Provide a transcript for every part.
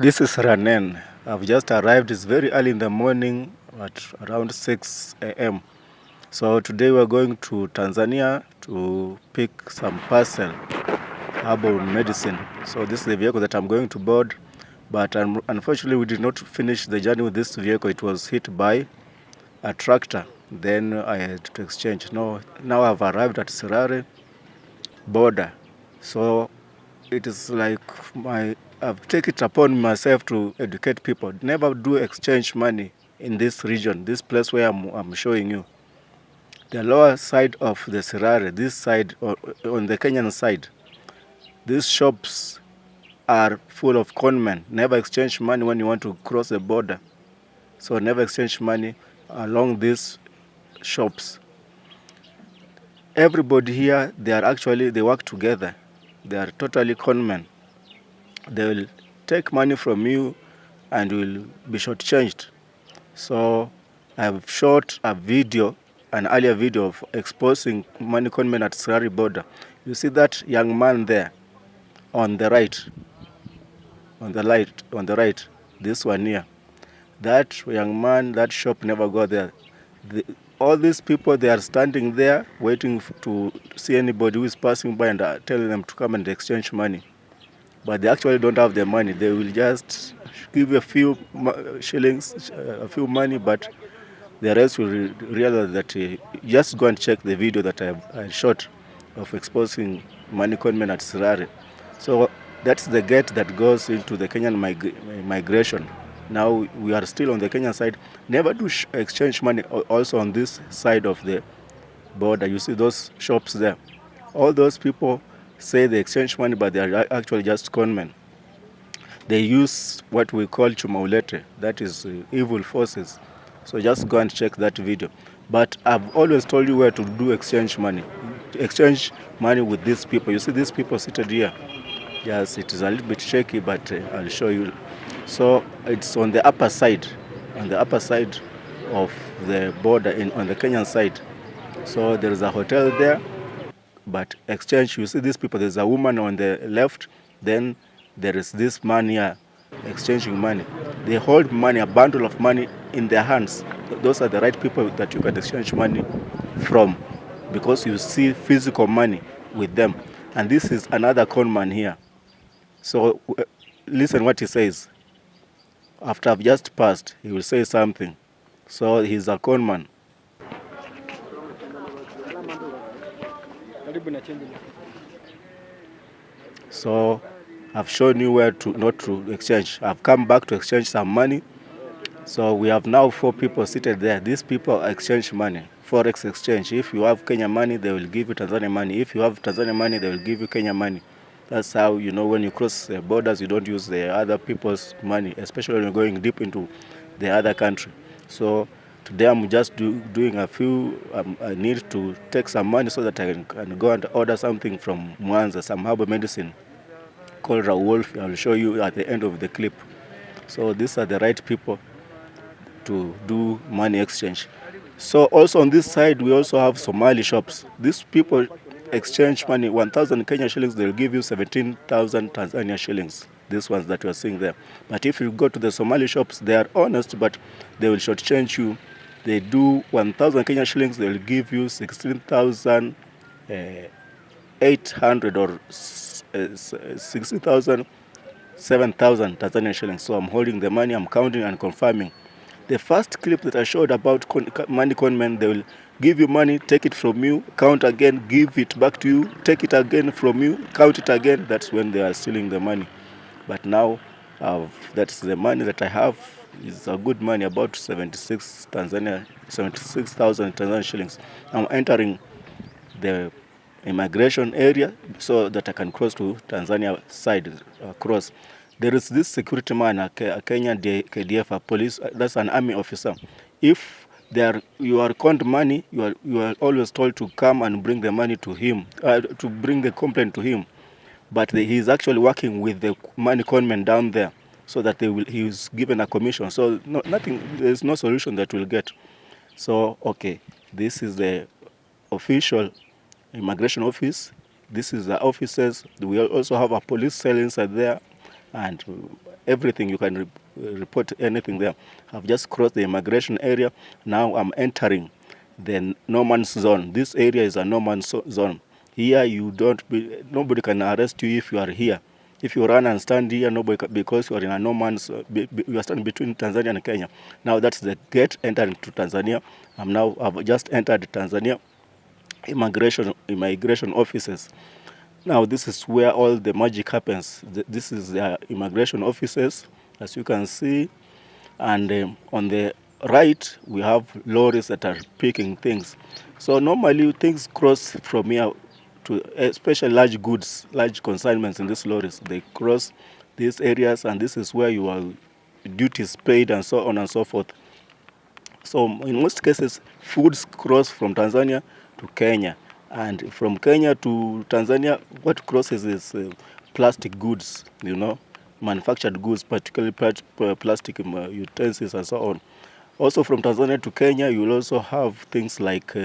This is Ranen. I've just arrived. It's very early in the morning at around 6 a.m. So today we're going to Tanzania to pick some parcel, herbal medicine. So this is the vehicle that I'm going to board. But unfortunately, we did not finish the journey with this vehicle. It was hit by a tractor. Then I had to exchange. Now I've arrived at Sirare border. So it is like I've taken it upon myself to educate people. Never do exchange money in this region, this place where I'm showing you. The lower side of the Sirare, this side, on the Kenyan side, these shops are full of conmen. Never exchange money when you want to cross the border. So never exchange money along these shops. Everybody here, they work together. They are totally conmen. They will take money from you and will be shortchanged. So I've shot a video, an earlier video of exposing money conmen at Sirari border. You see that young man there on the right, on the right, this one here. That young man, that shop never go there. The, all these people, they are standing there waiting to see anybody who is passing by and telling them to come and exchange money. But they actually don't have the money. They will just give a few shillings, a few money, but the rest will realize that just go and check the video that I shot of exposing money conmen at Sirare. So that's the gate that goes into the Kenyan migration. Now we are still on the Kenyan side. Never do exchange money also on this side of the border. You see those shops there. All those people say they exchange money, but they are actually just conmen. They use what we call chumaulete, that is evil forces. So just go and check that video. But I've always told you where to do exchange money. Exchange money with these people. You see these people seated here. Yes, it is a little bit shaky, but I'll show you. So it's on the upper side, of the border on the Kenyan side. So there is a hotel there, but exchange, you see these people, there's a woman on the left, then there is this man here exchanging money. They hold money, a bundle of money in their hands. Those are the right people that you can exchange money from, because you see physical money with them. And this is another con man here. So listen what he says. After I've just passed, he will say something. So he's a con man. So I've shown you where to not to exchange. I've come back to exchange some money. So we have now 4 people seated there. These people exchange money, forex exchange. If you have Kenya money, they will give you Tanzania money. If you have Tanzania money, they will give you Kenya money. That's how, when you cross the borders, you don't use the other people's money, especially when you're going deep into the other country. So today I'm just doing a few, I need to take some money so that I can go and order something from Mwanza, some herbal medicine called Wolf. I'll show you at the end of the clip. So these are the right people to do money exchange. So also on this side, we also have Somali shops. These people exchange money, 1,000 Kenya shillings, they'll give you 17,000 Tanzania shillings. These ones that you are seeing there. But if you go to the Somali shops, they are honest, but they will shortchange you. They do 1,000 Kenya shillings, they'll give you 16,800 or 16,000, 7,000 Tanzania shillings. So I'm holding the money, I'm counting and confirming. The first clip that I showed about money conmen, they will give you money, take it from you, count again, give it back to you, take it again from you, count it again. That's when they are stealing the money. But now, that's the money that I have. Is a good money, about 76,000 Tanzania shillings. I'm entering the immigration area so that I can cross to Tanzania side, cross. There is this security man, a Kenyan KDF, a police, that's an army officer. If you are conned money, you are always told to come and bring the money to him, to bring the complaint to him. But he is actually working with the money conmen down there, so that he is given a commission. So there's no solution that we'll get. So, okay, this is the official immigration office. This is the offices. We also have a police cell inside there, and everything. You can report anything there. I've just crossed the immigration area. Now I'm entering the no man's zone. This area is a no man's zone. Here nobody can arrest you if you are here. If you run and stand here, because you are in a no man's, you are standing between Tanzania and Kenya. Now that's the gate entering to Tanzania. I've just entered Tanzania immigration offices. Now this is where all the magic happens. This is the immigration offices, as you can see, and on the right we have lorries that are picking things. So normally things cross from here to, especially large goods, large consignments in these lorries. They cross these areas, and this is where your duties paid and so on and so forth. So in most cases, foods cross from Tanzania to Kenya, and from Kenya to Tanzania, what crosses is plastic goods, manufactured goods, particularly plastic utensils and so on. Also from Tanzania to Kenya, you will also have things like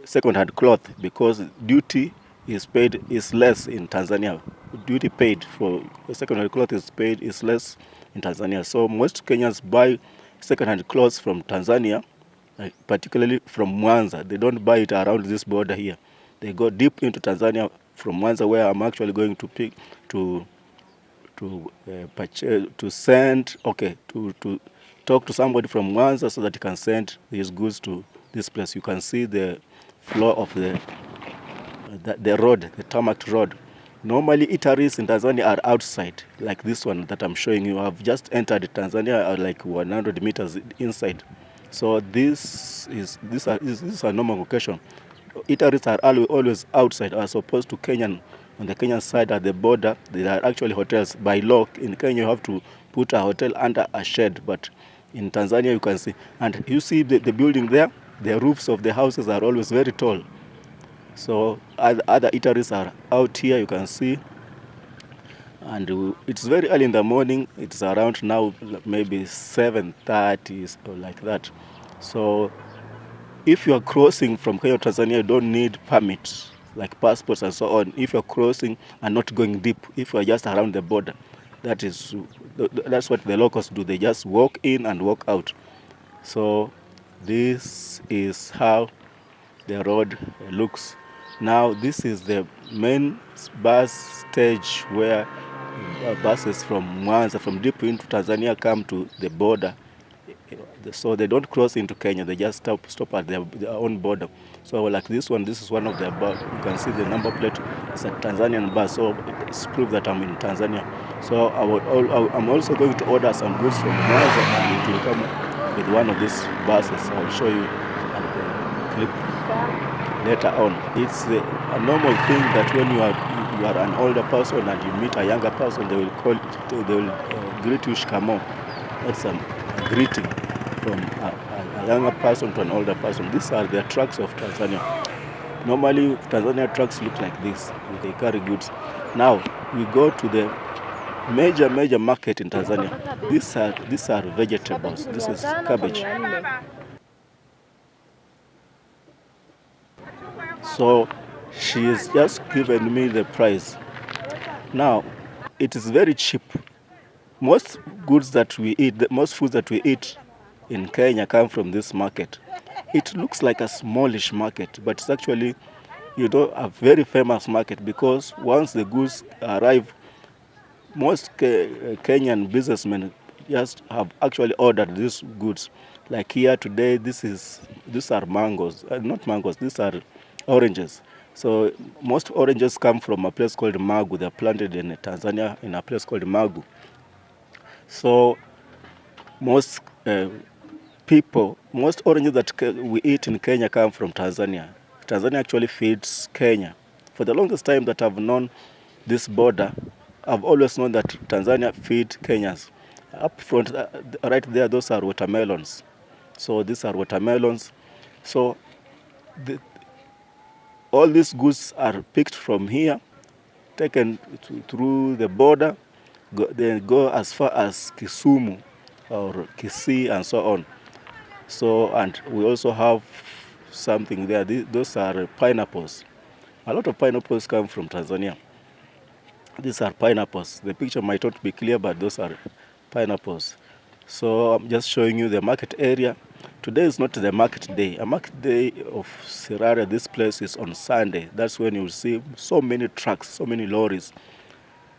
second-hand cloth, because duty is less in Tanzania. Duty paid for second-hand cloth is less in Tanzania. So most Kenyans buy second-hand clothes from Tanzania, particularly from Mwanza. They don't buy it around this border here. They go deep into Tanzania from Mwanza, where I'm actually going to pick to send, to talk to somebody from Mwanza so that he can send these goods to this place. You can see the floor of the road, the tarmac road. Normally eateries in Tanzania are outside, like this one that I'm showing you. I've just entered Tanzania like 100 meters inside. So this is a normal location. Eateries are always outside, as opposed to Kenyan. On the Kenyan side at the border, there are actually hotels. By law, in Kenya you have to put a hotel under a shed, but in Tanzania you can see. And you see the building there, the roofs of the houses are always very tall. So other eateries are out here, you can see. And it's very early in the morning. It's around now maybe 7:30 or like that. So if you are crossing from Kenya to Tanzania, you don't need permits like passports and so on. If you're crossing and not going deep, if you are just around the border, that's what the locals do. They just walk in and walk out. So this is how the road looks. Now this is the main bus stage where buses from Mwanza, from deep into Tanzania, come to the border. So they don't cross into Kenya, they just stop at their own border. So like this is one of their bus. You can see the number plate. It's a Tanzanian bus, so it's proof that I'm in Tanzania. So I'm also going to order some goods from Mwanza, and it will come with one of these buses. I'll show you at the clip later on. It's a normal thing that when you are an older person and you meet a younger person, they will greet you shikamo. That's a greeting from a younger person to an older person. These are the trucks of Tanzania. Normally, Tanzania trucks look like this. They carry goods. Now, we go to the major market in Tanzania. These are vegetables. This is cabbage. So she has just given me the price. Now, it is very cheap. Most goods that we eat, most foods that we eat in Kenya come from this market. It looks like a smallish market, but it's actually, a very famous market, because once the goods arrive, most Kenyan businessmen just have actually ordered these goods. Like here today, these are mangoes, not mangoes, these are oranges. So most oranges come from a place called Magu. They're planted in Tanzania in a place called Magu. So most oranges that we eat in Kenya come from Tanzania. Tanzania actually feeds Kenya. For the longest time that I've known this border, I've always known that Tanzania feed Kenyans. Up front, right there, those are watermelons. So these are watermelons. So all these goods are picked from here, taken through the border, then go as far as Kisumu or Kisii and so on. So, and we also have something there. Those are pineapples. A lot of pineapples come from Tanzania. These are pineapples. The picture might not be clear, but those are pineapples. So I'm just showing you the market area. Today is not the market day. A market day of Sirare, this place is on Sunday. That's when you see so many trucks, so many lorries.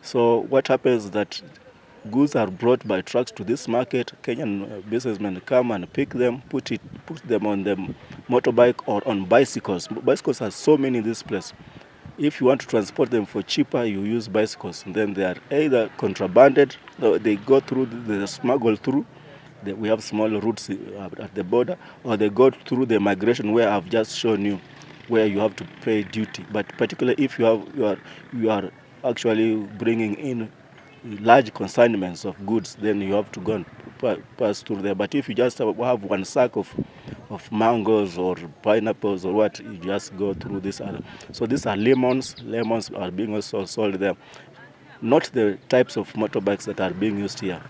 So what happens is that goods are brought by trucks to this market. Kenyan businessmen come and pick them, put them on the motorbike or on bicycles. Bicycles are so many in this place. If you want to transport them for cheaper, you use bicycles. And then they are either contrabanded, or they go through, they smuggle through. We have small routes at the border, or they go through the migration where I've just shown you, where you have to pay duty. But particularly if you are actually bringing in large consignments of goods, then you have to go and pass through there. But if you just have one sack of mangoes or pineapples or what, you just go through this. So these are lemons. Lemons are being also sold there. Not the types of motorbikes that are being used here.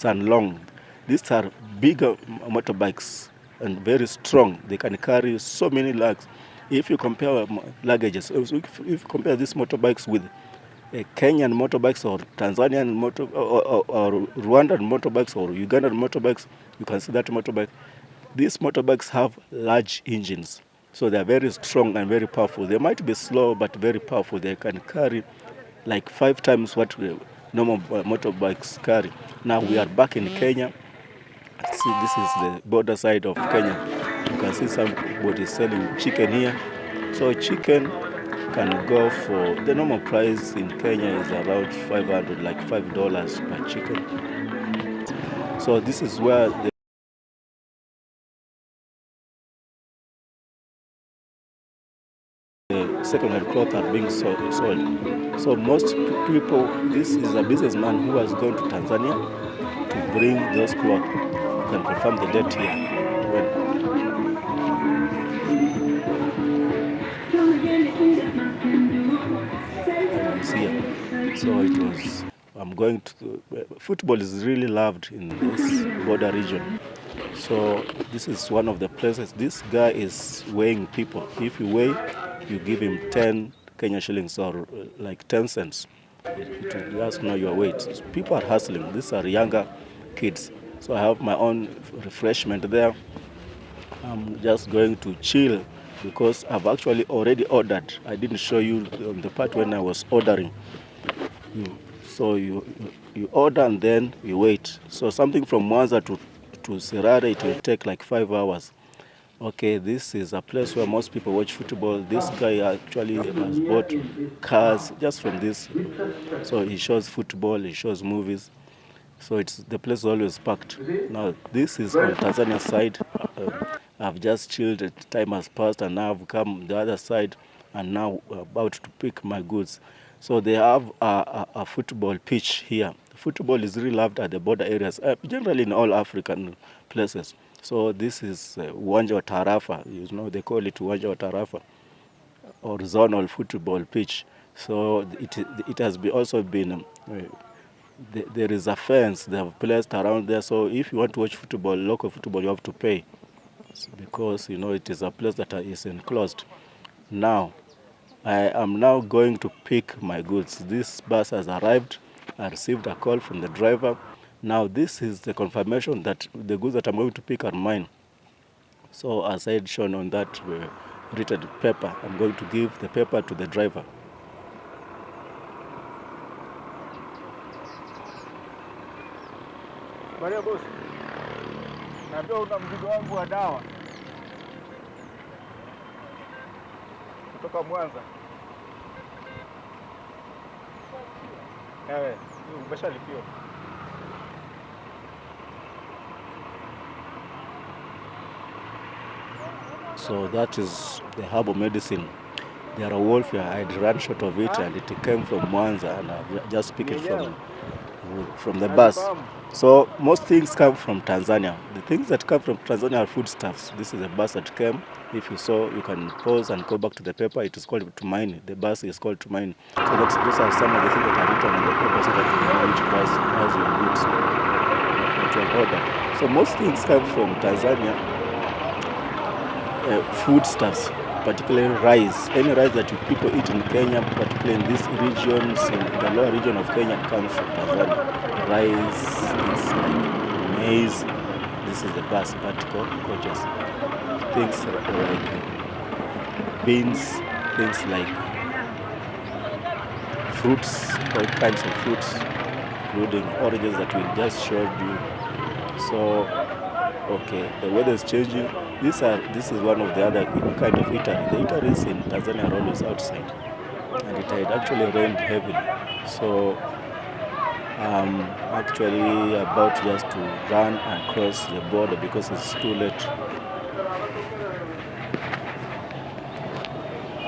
Long. These are bigger motorbikes and very strong. They can carry so many luggage. If you compare luggages, if you compare these motorbikes with Kenyan motorbikes or Tanzanian or Rwandan motorbikes or Ugandan motorbikes, you can see that motorbike. These motorbikes have large engines, so they are very strong and very powerful. They might be slow, but very powerful. They can carry like 5 times what normal motorbikes carry. Now we are back in Kenya. See, this is the border side of Kenya. You can see somebody selling chicken here. So chicken can go for, the normal price in Kenya is around 500, like $5 per chicken. So this is where the second-hand clothes are being sold. So most people, this is a businessman who has gone to Tanzania to bring those clothes. You can confirm the date here. When was here. So it was, I'm going to, football is really loved in this border region. So this is one of the places. This guy is weighing people. If you weigh, you give him 10 Kenya shillings or like 10 cents to just know your weight. So people are hustling. These are younger kids. So I have my own refreshment there. I'm just going to chill because I've actually already ordered. I didn't show you on the part when I was ordering. So you order and then you wait. So something from Mwanza to Sirare, it will take like 5 hours. Okay, this is a place where most people watch football. This guy actually has bought cars just from this. So he shows football, he shows movies. So it's the place is always packed. Now this is on Tanzania side. I've just chilled. Time has passed, and now I've come the other side, and now about to pick my goods. So they have a football pitch here. Football is really loved at the border areas, generally in all African places. So this is Uwanja wa Tarafa. You know they call it Uwanja wa Tarafa, or zonal football pitch. So it has also been. There is a fence they have placed around there. So if you want to watch football, local football, you have to pay because you know it is a place that is enclosed. Now, I am now going to pick my goods. This bus has arrived. I received a call from the driver. Now, this is the confirmation that the goods that I'm going to pick are mine. So, as I had shown on that written paper, I'm going to give the paper to the driver. Maria boss, naambia una mzigo wangu wa dawa kutoka Mwanza. Umeshalipiwa. So that is the herbal medicine. They are a wolf here. I had run short of it and it came from Mwanza and I just picked it from the bus. So most things come from Tanzania. The things that come from Tanzania are foodstuffs. This is a bus that came. If you saw, you can pause and go back to the paper. It is called Tumaini. The bus is called Tumaini. So those are some of the things that are written on the paper so that you know which bus has your goods that you have ordered. So most things come from Tanzania. Foodstuffs. particularly rice. Any rice that people eat in Kenya, particularly in these regions, in the lower region of Kenya, comes from Tanzania. Rice, things like maize, this is the basmati cultures. Things like beans, things like fruits, all kinds of fruits, including oranges that we just showed you. So, okay, the weather is changing. This is one of the other kind of eatery. The eateries in Tanzania are always outside, and it had actually rained heavily. So I'm actually about just to run and cross the border because it's too late.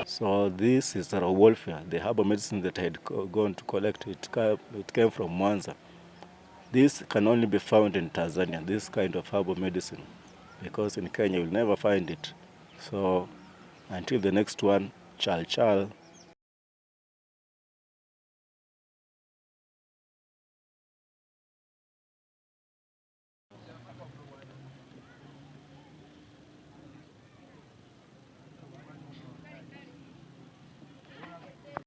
So this is the welfare, the herbal medicine that I had gone to collect. It came from Mwanza. This can only be found in Tanzania, this kind of herbal medicine, because in Kenya you'll never find it. So until the next one, chal chal.